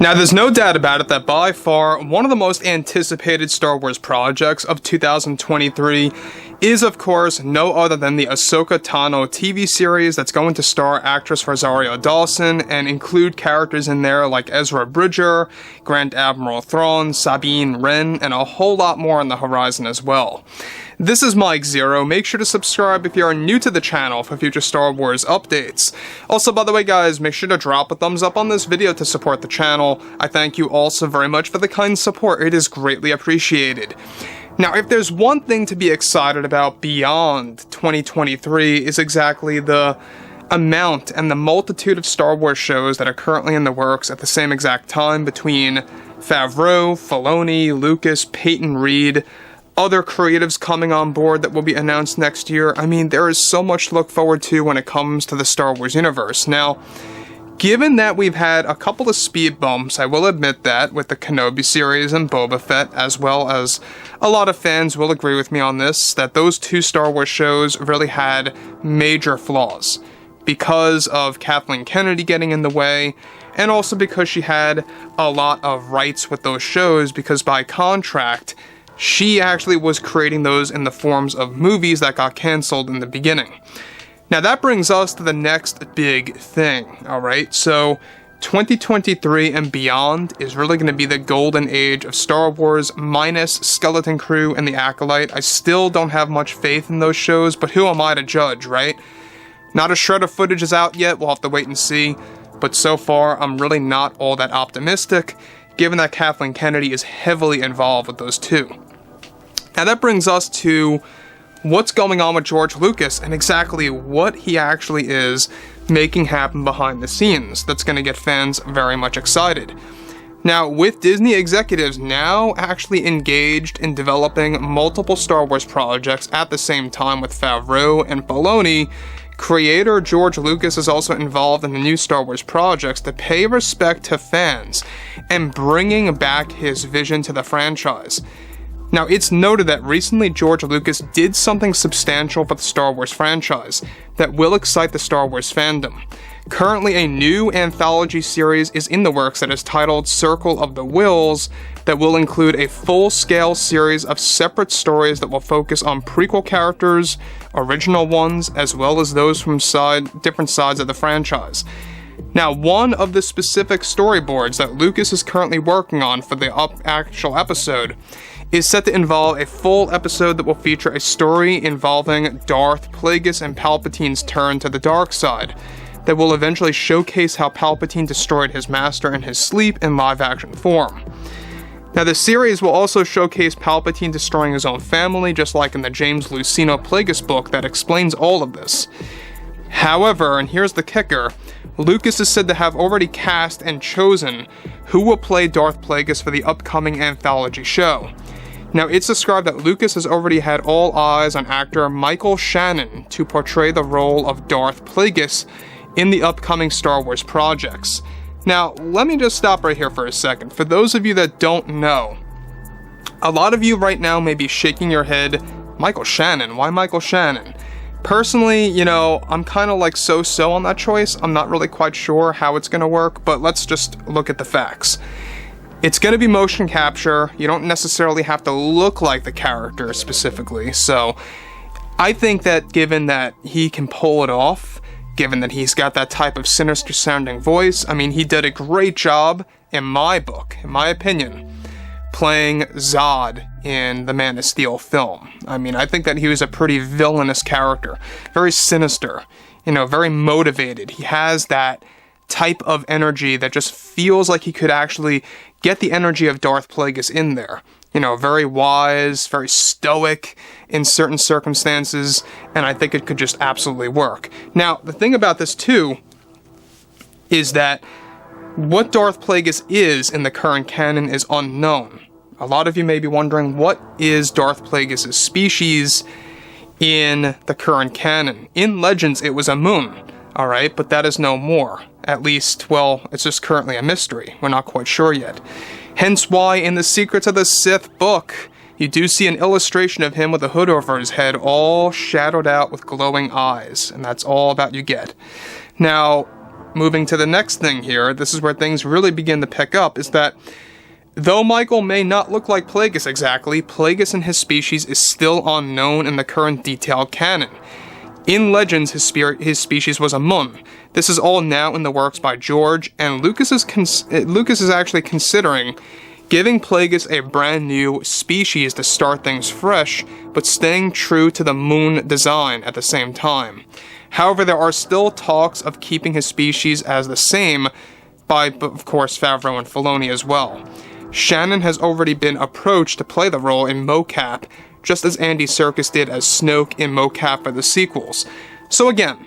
Now, there's no doubt about it that by far one of the most anticipated Star Wars projects of 2023 is, of course, no other than the Ahsoka Tano TV series that's going to star actress Rosario Dawson and include characters in there like Ezra Bridger, Grand Admiral Thrawn, Sabine Wren, and a whole lot more on the horizon as well. This is Mike Zero. Make sure to subscribe if you are new to the channel for future Star Wars updates. Also, by the way guys, make sure to drop a thumbs up on this video to support the channel. I thank you all so very much for the kind support. It is greatly appreciated. Now, if there's one thing to be excited about beyond 2023 is exactly the amount and the multitude of Star Wars shows that are currently in the works at the same exact time between Favreau, Filoni, Lucas, Peyton Reed, other creatives coming on board that will be announced next year. I mean, there is so much to look forward to when it comes to the Star Wars universe. Now, given that we've had a couple of speed bumps, I will admit that, with the Kenobi series and Boba Fett, as well as a lot of fans will agree with me on this, that those two Star Wars shows really had major flaws because of Kathleen Kennedy getting in the way, and also because she had a lot of rights with those shows, because by contract, she actually was creating those in the forms of movies that got canceled in the beginning. Now that brings us to the next big thing, alright? So 2023 and beyond is really going to be the golden age of Star Wars minus Skeleton Crew and the Acolyte. I still don't have much faith in those shows, but who am I to judge, right? Not a shred of footage is out yet, we'll have to wait and see, but so far I'm really not all that optimistic, given that Kathleen Kennedy is heavily involved with those two. Now that brings us to what's going on with George Lucas and exactly what he actually is making happen behind the scenes that's going to get fans very much excited. Now, with Disney executives now actually engaged in developing multiple Star Wars projects at the same time with Favreau and Filoni, creator George Lucas is also involved in the new Star Wars projects to pay respect to fans and bringing back his vision to the franchise. Now, it's noted that recently George Lucas did something substantial for the Star Wars franchise that will excite the Star Wars fandom. Currently, a new anthology series is in the works that is titled Circle of the Whills that will include a full-scale series of separate stories that will focus on prequel characters, original ones, as well as those from different sides of the franchise. Now, one of the specific storyboards that Lucas is currently working on for the actual episode is set to involve a full episode that will feature a story involving Darth Plagueis and Palpatine's turn to the dark side, that will eventually showcase how Palpatine destroyed his master in his sleep in live-action form. Now, the series will also showcase Palpatine destroying his own family, just like in the James Luceno Plagueis book that explains all of this. However, and here's the kicker, Lucas is said to have already cast and chosen who will play Darth Plagueis for the upcoming anthology show. Now, it's described that Lucas has already had all eyes on actor Michael Shannon to portray the role of Darth Plagueis in the upcoming Star Wars projects. Now, let me just stop right here for a second. For those of you that don't know, a lot of you right now may be shaking your head, Michael Shannon, why Michael Shannon? Personally, you know, I'm kind of like so-so on that choice. I'm not really quite sure how it's going to work, but let's just look at the facts. It's going to be motion capture. You don't necessarily have to look like the character specifically, so I think that given that he can pull it off, given that he's got that type of sinister sounding voice, I mean, he did a great job, in my book, in my opinion, playing Zod in the Man of Steel film. I mean, I think that he was a pretty villainous character, very sinister, you know, very motivated. He has that type of energy that just feels like he could actually get the energy of Darth Plagueis in there. You know, very wise, very stoic in certain circumstances, and I think it could just absolutely work. Now, the thing about this too is that what Darth Plagueis is in the current canon is unknown. A lot of you may be wondering, what is Darth Plagueis' species in the current canon? In Legends, it was a moon, alright, but that is no more. At least, well, it's just currently a mystery. We're not quite sure yet. Hence why in the Secrets of the Sith book, you do see an illustration of him with a hood over his head, all shadowed out with glowing eyes, and that's all that you get. Now, moving to the next thing here, this is where things really begin to pick up, is that though Michael may not look like Plagueis exactly, Plagueis and his species is still unknown in the current detailed canon. In Legends, his species was a mun. This is all now in the works by George, and Lucas is actually considering giving Plagueis a brand new species to start things fresh, but staying true to the moon design at the same time. However, there are still talks of keeping his species as the same by, of course, Favreau and Filoni as well. Shannon has already been approached to play the role in mocap, just as Andy Serkis did as Snoke in mocap for the sequels. So again,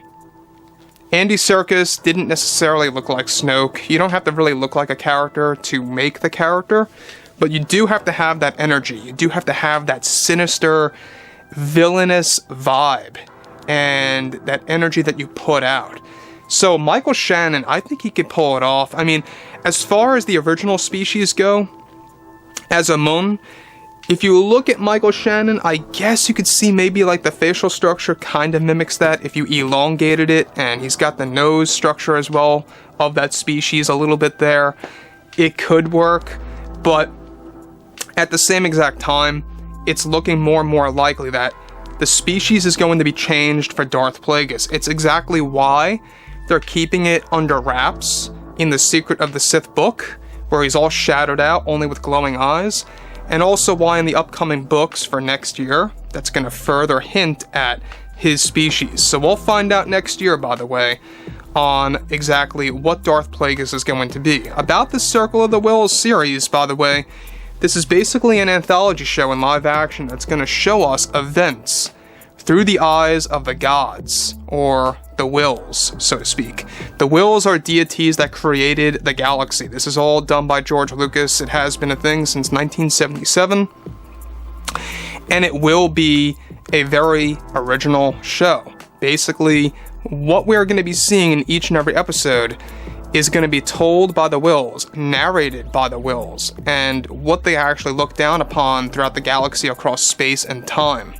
Andy Serkis didn't necessarily look like Snoke. You don't have to really look like a character to make the character, but you do have to have that energy. You do have to have that sinister, villainous vibe, and that energy that you put out. So Michael Shannon, I think he could pull it off. I mean, as far as the original species go, as a mun, if you look at Michael Shannon, I guess you could see maybe like the facial structure kind of mimics that if you elongated it, and he's got the nose structure as well of that species a little bit there. It could work, but at the same exact time, it's looking more and more likely that the species is going to be changed for Darth Plagueis. It's exactly why they're keeping it under wraps in the Secret of the Sith book, where he's all shadowed out only with glowing eyes, and also why in the upcoming books for next year, that's going to further hint at his species. So we'll find out next year, by the way, on exactly what Darth Plagueis is going to be. About the Circle of the Whills series, by the way, this is basically an anthology show in live action that's going to show us events through the eyes of the gods, or the whills, so to speak. The whills are deities that created the galaxy. This is all done by George Lucas. It has been a thing since 1977, and it will be a very original show. Basically, what we're going to be seeing in each and every episode is going to be told by the whills, narrated by the whills, and what they actually look down upon throughout the galaxy across space and time.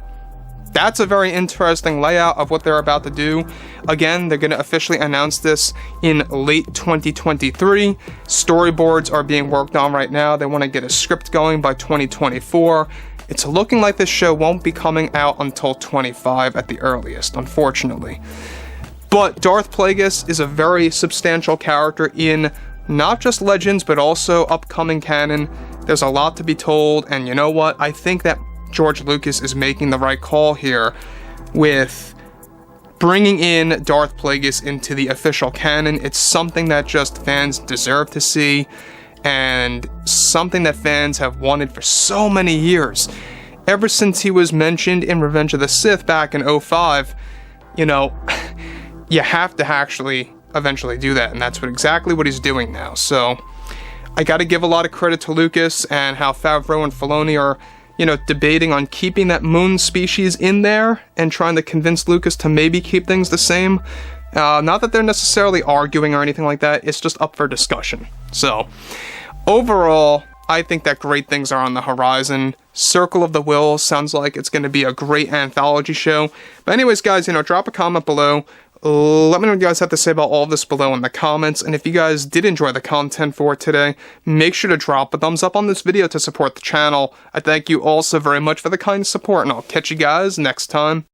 That's a very interesting layout of what they're about to do. Again, they're going to officially announce this in late 2023. Storyboards are being worked on right now. They want to get a script going by 2024. It's looking like this show won't be coming out until 25 at the earliest, unfortunately. But Darth Plagueis is a very substantial character in not just Legends, but also upcoming canon. There's a lot to be told, and you know what? I think that George Lucas is making the right call here with bringing in Darth Plagueis into the official canon. It's something that just fans deserve to see, and something that fans have wanted for so many years. Ever since he was mentioned in Revenge of the Sith back in 2005, you know, you have to actually eventually do that, and that's exactly what he's doing now. So I gotta give a lot of credit to Lucas and how Favreau and Filoni are, you know, debating on keeping that moon species in there and trying to convince Lucas to maybe keep things the same. Not that they're necessarily arguing or anything like that, it's just up for discussion. So, overall, I think that great things are on the horizon. Circle of the Whills sounds like it's going to be a great anthology show. But anyways, guys, you know, drop a comment below. Let me know what you guys have to say about all of this below in the comments, and if you guys did enjoy the content for today, make sure to drop a thumbs up on this video to support the channel. I thank you all so very much for the kind support, and I'll catch you guys next time.